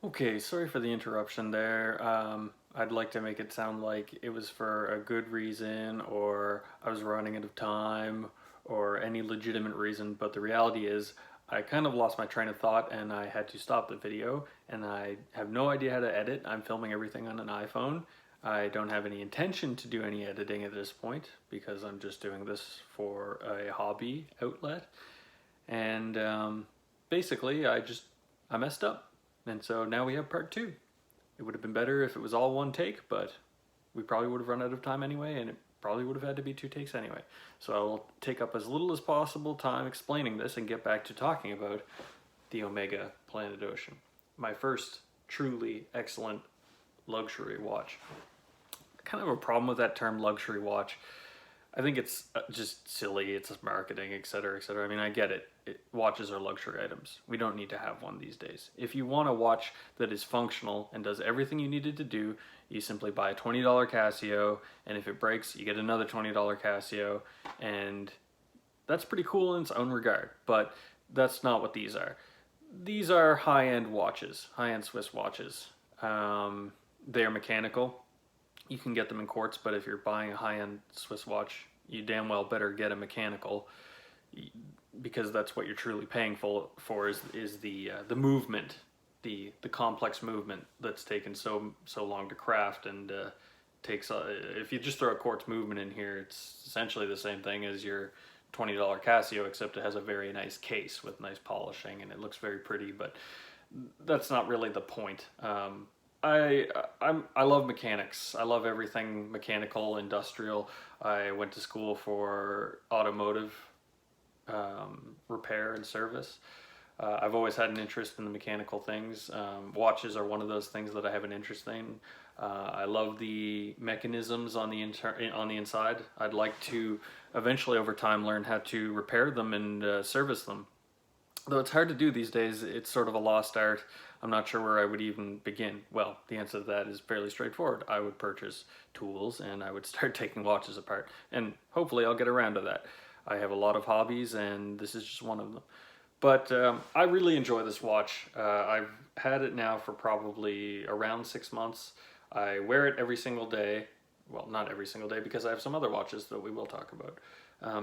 Okay, sorry for the interruption there. I'd like to make it sound like it was for a good reason or I was running out of time or any legitimate reason, but the reality is I kind of lost my train of thought and I had to stop the video and I have no idea how to edit. I'm filming everything on an iPhone. I don't have any intention to do any editing at this point because I'm just doing this for a hobby outlet. And basically, I messed up. And so now we have part two. It would have been better if it was all one take, but we probably would have run out of time anyway, and it probably would have had to be two takes anyway. So I'll take up as little as possible time explaining this and get back to talking about the Omega Planet Ocean. My first truly excellent luxury watch. Kind of a problem with that term luxury watch. I think it's just silly. It's marketing, etc., etc. I mean, I get it. Watches are luxury items. We don't need to have one these days. If you want a watch that is functional and does everything you needed to do, you simply buy a $20 Casio, and if it breaks, you get another $20 Casio, and that's pretty cool in its own regard. But that's not what these are. These are high-end watches, high-end Swiss watches. They are mechanical. You can get them in quartz, but if you're buying a high-end Swiss watch, you damn well better get a mechanical, because that's what you're truly paying for is the movement, the complex movement that's taken so long to craft and takes. If you just throw a quartz movement in here, it's essentially the same thing as your $20 Casio, except it has a very nice case with nice polishing and it looks very pretty. But that's not really the point. I love mechanics. I love everything mechanical, industrial. I went to school for automotive repair and service. I've always had an interest in the mechanical things. Watches are one of those things that I have an interest in. I love the mechanisms on the inside. I'd like to eventually, over time, learn how to repair them and service them. Though it's hard to do these days, it's sort of a lost art. I'm not sure where I would even begin. Well, the answer to that is fairly straightforward. I would purchase tools and I would start taking watches apart. And hopefully I'll get around to that. I have a lot of hobbies and this is just one of them. But I really enjoy this watch. I've had it now for probably around 6 months. I wear it every single day. Well, not every single day because I have some other watches that we will talk about.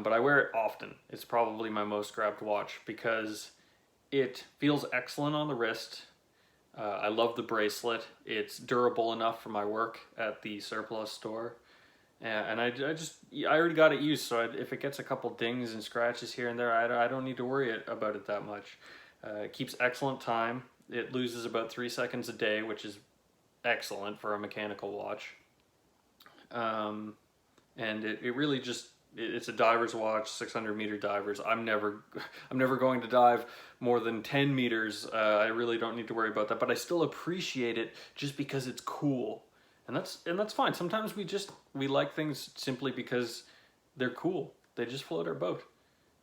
But I wear it often. It's probably my most grabbed watch because it feels excellent on the wrist. I love the bracelet. It's durable enough for my work at the surplus store. And I already got it used, so if it gets a couple dings and scratches here and there, I don't need to worry about it that much. It keeps excellent time. It loses about 3 seconds a day, which is excellent for a mechanical watch. And it really just, it's a diver's watch, 600-meter divers. I'm never going to dive more than 10 meters. I really don't need to worry about that, but I still appreciate it just because it's cool. And that's fine. Sometimes we like things simply because they're cool. They just float our boat.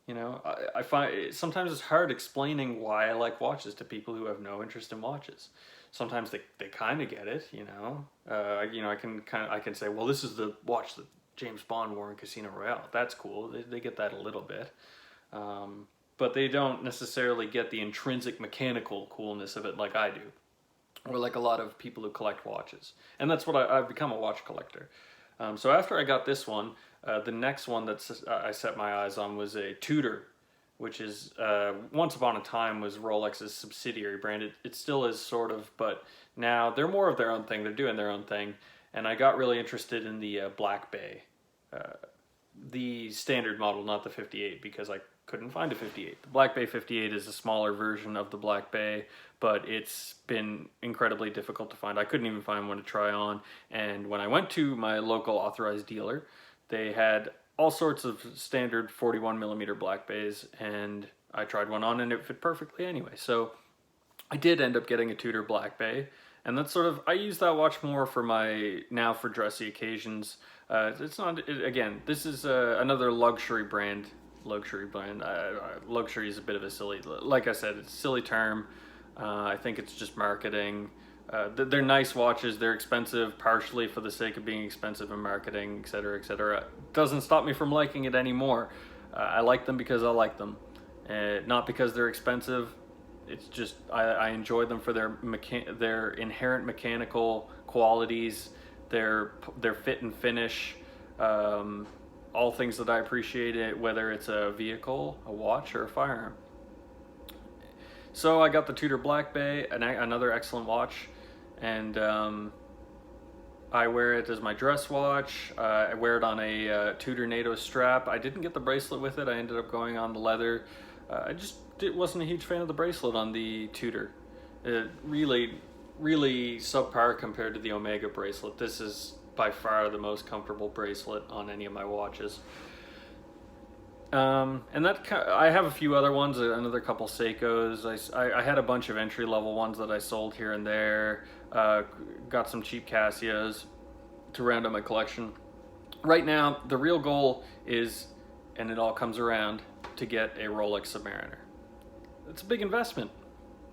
You know, I find sometimes it's hard explaining why I like watches to people who have no interest in watches. Sometimes they kind of get it, you know. I can say, well, this is the watch that James Bond wore in Casino Royale. That's cool. They get that a little bit, but they don't necessarily get the intrinsic mechanical coolness of it like I do, or like a lot of people who collect watches. And that's what I've become a watch collector. So after I got this one, the next one that I set my eyes on was a Tudor, which is once upon a time was Rolex's subsidiary brand. It still is sort of, but now they're more of their own thing. They're doing their own thing. And I got really interested in the Black Bay, the standard model, not the 58, because I couldn't find a 58. The Black Bay 58 is a smaller version of the Black Bay, but it's been incredibly difficult to find. I couldn't even find one to try on. And when I went to my local authorized dealer, they had all sorts of standard 41 millimeter Black Bays, and I tried one on and it fit perfectly anyway. So I did end up getting a Tudor Black Bay. And that's sort of, I use that watch more for for dressy occasions. It's not, again, this is another luxury brand. Luxury is a bit of a silly, like I said, it's a silly term. I think it's just marketing. They're nice watches. They're expensive partially for the sake of being expensive and marketing, etc., etc. Doesn't stop me from liking it anymore. I like them because I like them. Not because they're expensive. it's just I enjoy them for their inherent mechanical qualities, their fit and finish, all things that I appreciate it, whether it's a vehicle, a watch, or a firearm. So I got the Tudor Black Bay, another excellent watch, and I wear it as my dress watch. I wear it on a Tudor NATO strap. I didn't get the bracelet with it. I ended up going on the leather. Wasn't a huge fan of the bracelet on the Tudor. Really subpar compared to the Omega bracelet. This is by far the most comfortable bracelet on any of my watches. And I have a few other ones, another couple Seikos. I had a bunch of entry level ones that I sold here and there. Got some cheap Casios to round out my collection. Right now, the real goal is, and it all comes around, to get a Rolex Submariner. It's a big investment.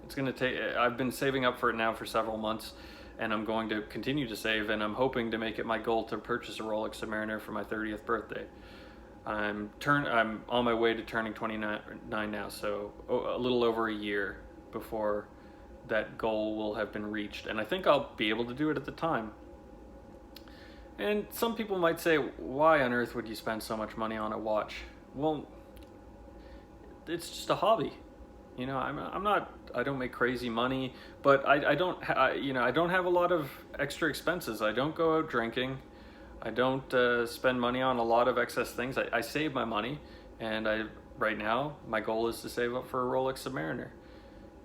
It's going to take. I've been saving up for it now for several months, and I'm going to continue to save. And I'm hoping to make it my goal to purchase a Rolex Submariner for my 30th birthday. I'm on my way to turning 29 now, so a little over a year before that goal will have been reached, and I think I'll be able to do it at the time. And some people might say, why on earth would you spend so much money on a watch? Well, it's just a hobby. You know, I don't make crazy money, but I don't have a lot of extra expenses. I don't go out drinking. I don't spend money on a lot of excess things. I save my money, and right now my goal is to save up for a Rolex Submariner,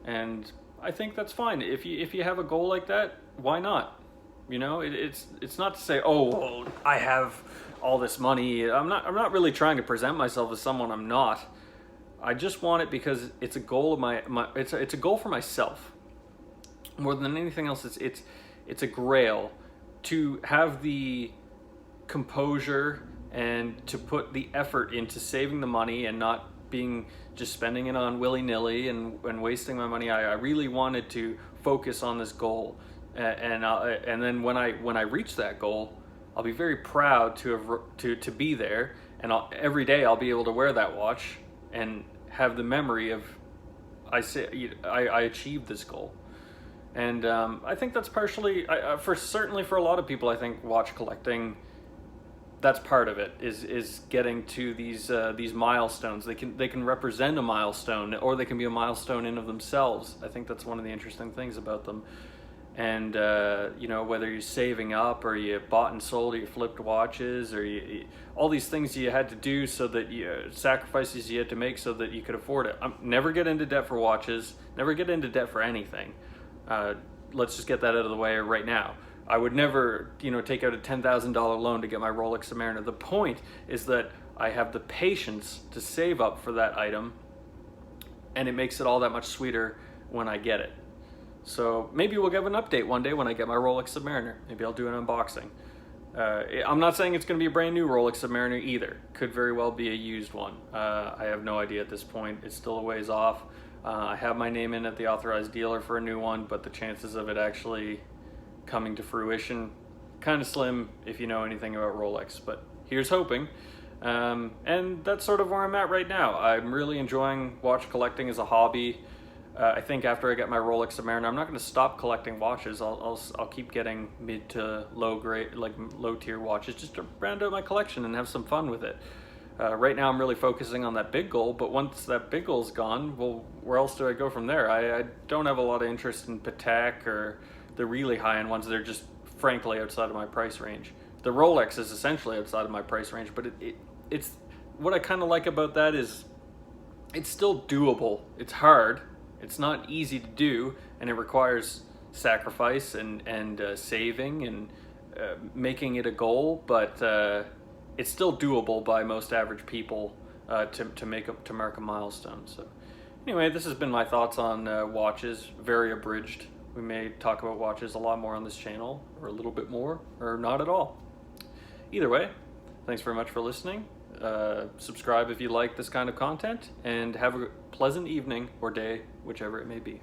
and I think that's fine. If you have a goal like that, why not? You know, it's not to say, oh, well, I have all this money. I'm not really trying to present myself as someone I'm not. I just want it because it's a goal of it's a goal for myself. More than anything else, it's a grail to have the composure and to put the effort into saving the money and not being just spending it on willy-nilly and wasting my money. I really wanted to focus on this goal, and then when I reach that goal, I'll be very proud to be there, and every day I'll be able to wear that watch and have the memory of I achieved this goal. And I think that's partially certainly for a lot of people. I think watch collecting, that's part of it, is getting to these milestones. They can represent a milestone, or they can be a milestone in of themselves. I think that's one of the interesting things about them. And whether you're saving up, or you bought and sold, or you flipped watches, or all these things you had to do so that sacrifices you had to make so that you could afford it. Never get into debt for watches. Never get into debt for anything. Let's just get that out of the way right now. I would never, take out a $10,000 loan to get my Rolex Submariner. The point is that I have the patience to save up for that item, and it makes it all that much sweeter when I get it. So maybe we'll give an update one day when I get my Rolex Submariner. Maybe I'll do an unboxing. I'm not saying it's going to be a brand new Rolex Submariner either. Could very well be a used one. I have no idea at this point. It's still a ways off. I have my name in at the authorized dealer for a new one, but the chances of it actually coming to fruition, kind of slim if you know anything about Rolex, but here's hoping. And that's sort of where I'm at right now. I'm really enjoying watch collecting as a hobby. I think after I get my Rolex Submariner, I'm not going to stop collecting watches. I'll keep getting mid to low grade, like low tier watches, just to round out my collection and have some fun with it. Right now I'm really focusing on that big goal, but once that big goal's gone, well, where else do I go from there? I don't have a lot of interest in Pt.2 or the really high-end ones. They're just frankly outside of my price range. The Rolex is essentially outside of my price range, but it's what I kind of like about that is it's still doable. It's hard. It's not easy to do, and it requires sacrifice and saving and making it a goal, but it's still doable by most average people to mark a milestone. So anyway, this has been my thoughts on watches, very abridged. We may talk about watches a lot more on this channel, or a little bit more, or not at all. Either way, thanks very much for listening. Subscribe if you like this kind of content, and have a pleasant evening or day, whichever it may be.